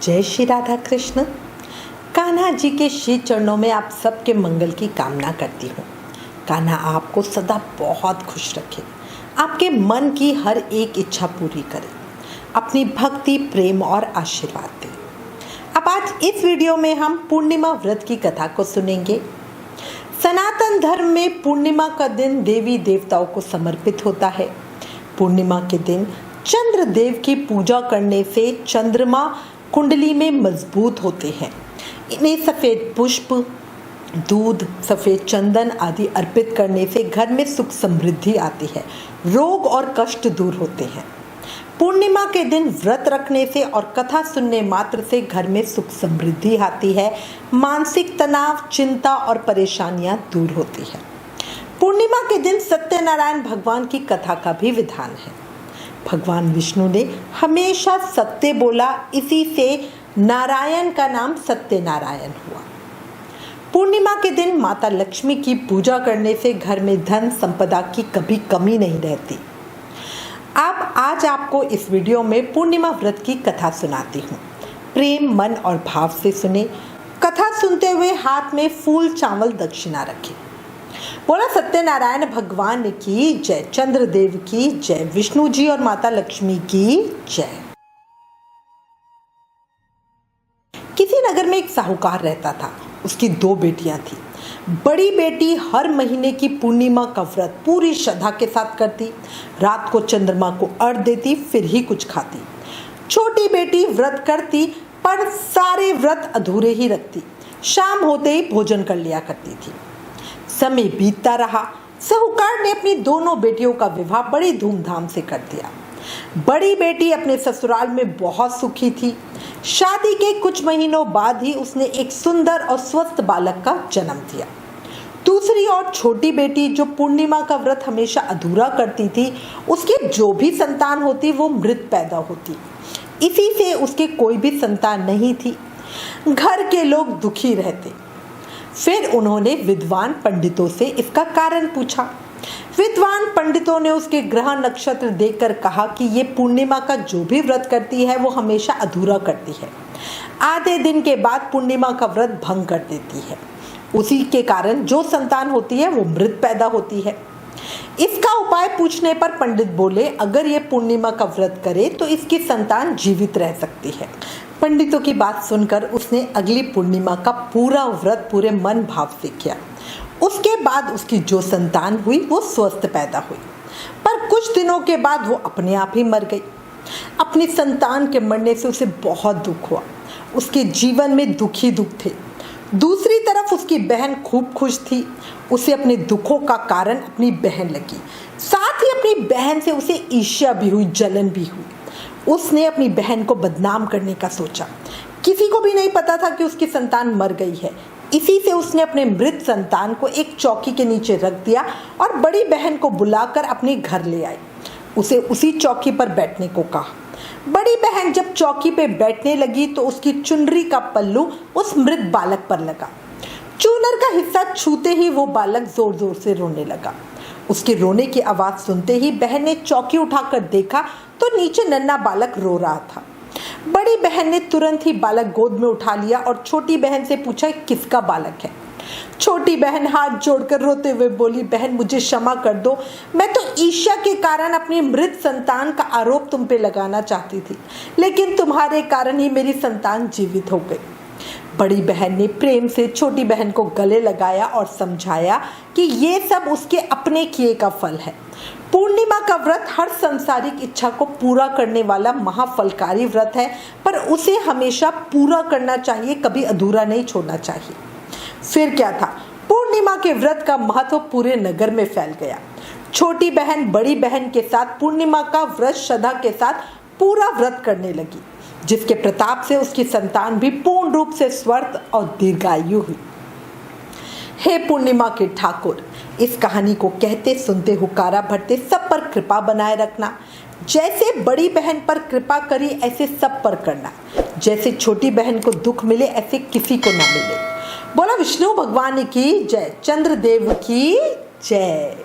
जय श्री राधा कृष्ण। कान्हा जी के श्री चरणों में आप सबके मंगल की कामना करती हूँ। कान्हा आपको सदा बहुत खुश रखे, आपके मन की हर एक इच्छा पूरी करे, अपनी भक्ति, प्रेम और आशीर्वाद दे। अब आज इस वीडियो में हम पूर्णिमा व्रत की कथा को सुनेंगे। सनातन धर्म में पूर्णिमा का दिन देवी देवताओं को समर्पित होता है। पूर्णिमा के दिन चंद्र देव की पूजा करने से चंद्रमा कुंडली में मजबूत होते हैं। इन्हें सफ़ेद पुष्प, दूध, सफ़ेद चंदन आदि अर्पित करने से घर में सुख समृद्धि आती है, रोग और कष्ट दूर होते हैं। पूर्णिमा के दिन व्रत रखने से और कथा सुनने मात्र से घर में सुख समृद्धि आती है, मानसिक तनाव, चिंता और परेशानियां दूर होती है। पूर्णिमा के दिन सत्यनारायण भगवान की कथा का भी विधान है। भगवान विष्णु ने हमेशा सत्य बोला, इसी से नारायण का नाम सत्यनारायण हुआ। पूर्णिमा के दिन माता लक्ष्मी की पूजा करने से घर में धन संपदा की कभी कमी नहीं रहती। अब आज आपको इस वीडियो में पूर्णिमा व्रत की कथा सुनाती हूँ। प्रेम, मन और भाव से सुने। कथा सुनते हुए हाथ में फूल, चावल, दक्षिणा रखें। बोला सत्यनारायण भगवान की जय, चंद्रदेव की जय, विष्णु जी और माता लक्ष्मी की जय। किसी नगर में एक साहूकार रहता था। उसकी 2 बेटियां थी। बड़ी बेटी हर महीने की पूर्णिमा का व्रत पूरी श्रद्धा के साथ करती। रात को चंद्रमा को अर्घ्य देती, फिर ही कुछ खाती। छोटी बेटी व्रत करती पर सारे व्रत अधूरे ही रखती। शाम होते ही भोजन कर लिया करती थी। समय बीतता रहा। साहूकार ने अपनी दोनों बेटियों का विवाह बड़ी धूमधाम से कर दिया। बड़ी बेटी अपने ससुराल में बहुत सुखी थी। शादी के कुछ महीनों बाद ही उसने एक सुंदर और स्वस्थ बालक का जन्म दिया। दूसरी ओर छोटी बेटी, जो पूर्णिमा का व्रत हमेशा अधूरा करती थी, उसकी जो भी संतान होती वो मृत पैदा होती। इसी से उसके कोई भी संतान नहीं थी। घर के लोग दुखी रहते। फिर उन्होंने विद्वान पंडितों से इसका कारण पूछा। विद्वान पंडितों ने उसके ग्रह नक्षत्र देखकर कहा कि ये पूर्णिमा का जो भी व्रत करती है वो हमेशा अधूरा करती है। आधे दिन के बाद पूर्णिमा का व्रत भंग कर देती है। उसी के कारण जो संतान होती है वो मृत पैदा होती है। इसका उपाय पूछने पर पंडित बोले, अगर ये पूर्णिमा का व्रत करे तो इसकी संतान जीवित रह सकती है। पंडितों की बात सुनकर उसने अगली पूर्णिमा का पूरा व्रत पूरे मन भाव से किया। उसके बाद उसकी जो संतान हुई वो स्वस्थ पैदा हुई, पर कुछ दिनों के बाद वो अपने आप ही मर गई। अपनी संतान के मरने से उसे बहुत दुख हुआ। उसके जीवन में दुख ही दुख थे। दूसरी तरफ उसकी बहन खूब खुश थी। उसे अपने दुखों का कारण अपनी बहन लगी। साथ ही अपनी बहन से उसे ईर्ष्या भी हुई, जलन भी हुई। उसने अपनी बहन को बदनाम करने का सोचा। किसी को भी नहीं पता था कि उसकी संतान मर गई है। इसी से उसने अपने मृत संतान को एक चौकी के नीचे रख दिया और बड़ी बहन को बुलाकर अपने घर ले आई। उसे उसी चौकी पर बैठने को कहा। बड़ी बहन जब चौकी पे बैठने लगी तो उसकी चुनरी का पल्लू उस मृत बालक पर लगा। चूनर का हिस्सा छूते ही वो बालक जोर जोर से रोने लगा। उसके रोने की आवाज सुनते ही बहन ने चौकी उठाकर देखा तो नीचे नन्हा बालक रो रहा था। बड़ी बहन ने तुरंत ही बालक गोद में उठा लिया और छोटी बहन से पूछा, किसका बालक है? छोटी बहन हाथ जोड़कर रोते हुए बोली, बहन मुझे क्षमा कर दो, मैं तो ईर्ष्या के कारण अपनी मृत संतान का आरोप तुम पे लगाना चाहती थी, लेकिन तुम्हारे कारण ही मेरी संतान जीवित हो गई। बड़ी बहन ने प्रेम से छोटी बहन को गले लगाया और समझाया कि ये सब उसके अपने किए का फल है। पूर्णिमा का व्रत हर सांसारिक इच्छा को पूरा करने वाला महाफलकारी व्रत है, पर उसे हमेशा पूरा करना चाहिए, कभी अधूरा नहीं छोड़ना चाहिए। फिर क्या था, पूर्णिमा के व्रत का महत्व पूरे नगर में फैल गया। छोटी बहन बड़ी बहन के साथ पूर्णिमा का व्रत श्रद्धा के साथ पूरा व्रत करने लगी, जिसके प्रताप से उसकी संतान भी पूर्ण रूप से स्वस्थ और दीर्घायु हुई। हे पूर्णिमा के ठाकुर, इस कहानी को कहते सुनते हुकारा भरते सब पर कृपा बनाए रखना। जैसे बड़ी बहन पर कृपा करी ऐसे सब पर करना। जैसे छोटी बहन को दुख मिले ऐसे किसी को ना मिले। बोला विष्णु भगवान की जय, चंद्रदेव की जय।